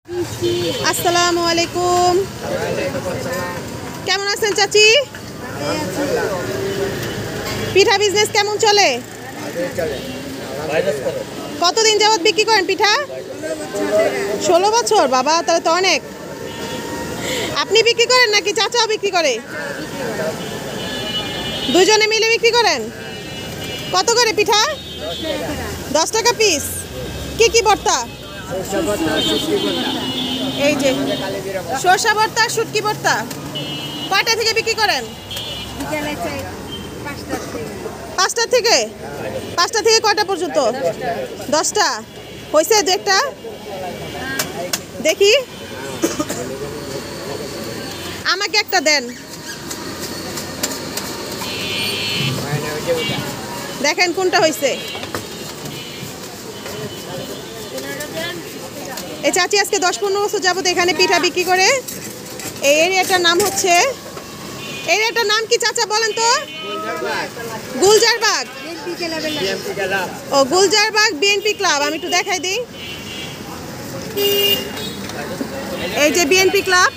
আসসালামু আলাইকুম। কেমন আছেন চাচি? পিঠা বিজনেস কেমন চলে? কতদিন যাবত বিক্রি করেন পিঠা? 16 বছর। বাবা, তাহলে তো অনেক। আপনি বিক্রি করেন নাকি চাচাও বিক্রি করে? দুজনে মিলে বিক্রি করেন। কত করে পিঠা? 10 টাকা পিস। কি কি ভর্তা? এই যে সরষা ভর্তা, শুটকি ভর্তা। কয়টা থেকে বিক্রি করেন? 5টা থেকে। 5টা থেকে কয়টা পর্যন্ত? 10টা। হয়েছে দু একটা? দেখি, আমাকে একটা দেন। দেখেন কোনটা হয়েছে। এই চাচি আজকে 10-15 বছর যাবত এখানে পিঠা বিক্রি করে। এই এরিয়াটার নাম হচ্ছে, এরিয়াটার নাম কি চাচা বলেন তো? গুলজারবাগ। ও, গুলজারবাগ বিএনপি ক্লাব। আমি একটু দেখাই দিই। এই যে বিএনপি ক্লাব।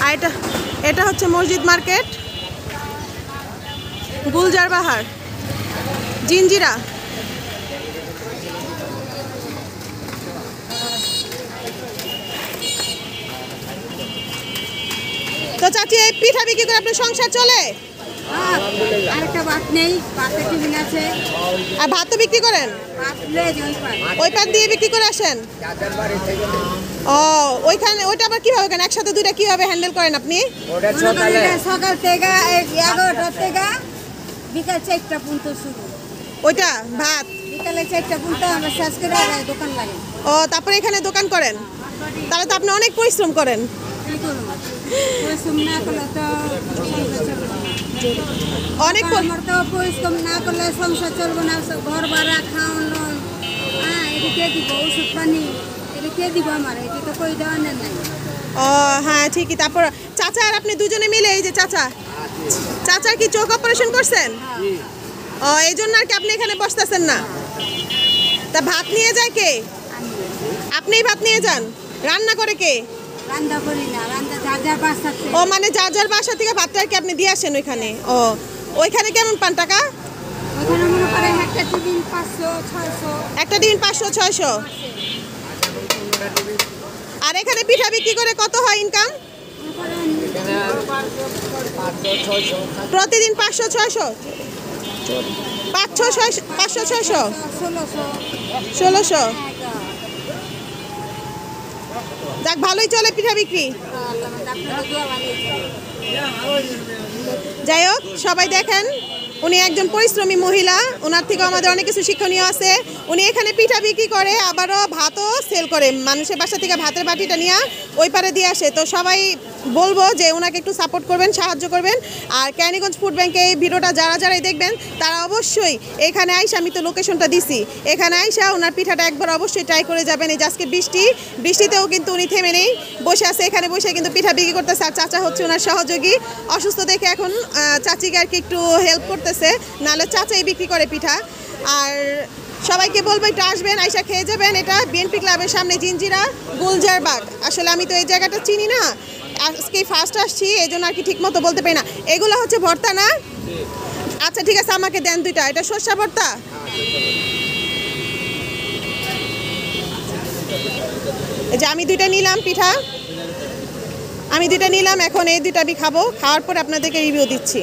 আর এটা হচ্ছে মসজিদ মার্কেট, গুলজারবাহার, জিঞ্জিরা। তো চাচি, এই পিঠা বিক্রি করে আপনার সংসার চলে? আর ভাত তো বিক্রি করেন? ওই পাত দিয়ে বিক্রি করে আসেন? ও, ওইখানে ওইটা আবার কিভাবে কেন একসাথে দুইটা কিভাবে হ্যান্ডেল করেন আপনি? সকাল থেকে 11টা থেকে বিকাল 4টা পর্যন্ত শুরু। ওইটা ভাত বিকালে 4টা পর্যন্ত আমরা শেষ করে দোকান লাগে। ও, তারপরে এখানে দোকান করেন? তাহলে তো আপনি অনেক পরিশ্রম করেন। কি করব, পরিশ্রম না করলে তো অনেক পরিশ্রম না করলে সংসার চলবে না। ঘর ভাড়া, খাওয়ানো, এটা কে দিব? ওষুধ পানি এটা কে দিব? আমার এটা তো কই দেওয়ার নাই। ও হ্যাঁ, ঠিকই। তারপর চাচা আর আপনি দুজনে মিলে, এই যে চাচা কি চোখ অপারেশন করছেন? ও, এই জন্য আর কি আপনি এখানে বসতেছেন না। তা ভাত নিয়ে যায় কে? আপনিই ভাত নিয়ে যান? রান্না করে কে? রান্না করি না, রান্না যার যার বাসা থেকে। ও, মানে যার যার বাসা থেকে ভাতটা আর কি আপনি দিয়ে আসেন ওইখানে? ও, ওইখানে কেমন পান টাকা? ওখানে মনে করেন একটা টিফিন 500-600। একটা টিফিন 500-600। আর এখানে পিঠা বিক্রি করে কত হয় ইনকাম? প্রতিদিন 500-600? 500-600? 1600। যাক, ভালোই চলে পিঠা বিক্রি। যাই হোক, সবাই দেখেন উনি একজন পরিশ্রমী মহিলা। ওনার থেকে আমাদের অনেক কিছু শিক্ষণীয় আছে। উনি এখানে পিঠা বিক্রি করে, আবারও ভাতও সেল করে। মানুষের বাসা থেকে ভাতের বাটিটা নিয়ে ওই পারে দিয়ে আসে। তো সবাই বলবো যে ওনাকে একটু সাপোর্ট করবেন, সাহায্য করবেন। আর কেরানীগঞ্জ ফুড ব্যাংকে এই ভিডিওটা যারাই দেখবেন তারা অবশ্যই এখানে আইসা, আমি তো লোকেশনটা দিছি, এখানে আইসা ওনার পিঠাটা একবার অবশ্যই ট্রাই করে যাবেন। এই যে আজকে বৃষ্টিতেও কিন্তু উনি থেমে নেই, বসে আছে এখানে, বসে কিন্তু পিঠা বিক্রি করতেছে। আর চাচা হচ্ছে ওনার সহযোগী। অসুস্থ দেখে এখন চাচিকে আর কি একটু হেল্প করতেছে, নাহলে চাচাই বিক্রি করে পিঠা। আর সবাইকে বলবো একটু আসবেন, আইসা খেয়ে যাবেন। এটা বিএনপি ক্লাবের সামনে, জিঞ্জিরা, গুলজারবাগ। আসলে আমি তো এই জায়গাটা চিনি না, আজকে ফার্স্ট আসছি, এই জন্য আর কি ঠিক মতো বলতে পারি না। এগুলো হচ্ছে ভর্তা না? আচ্ছা ঠিক আছে, আমাকে দেন দুইটা। এটা সরষা ভর্তা। এই যে আমি দুইটা নিলাম পিঠা, আমি দুইটা নিলাম। এখন এই দুইটা আমি খাবো, খাওয়ার পরে আপনাদেরকে রিভিউ দিচ্ছি।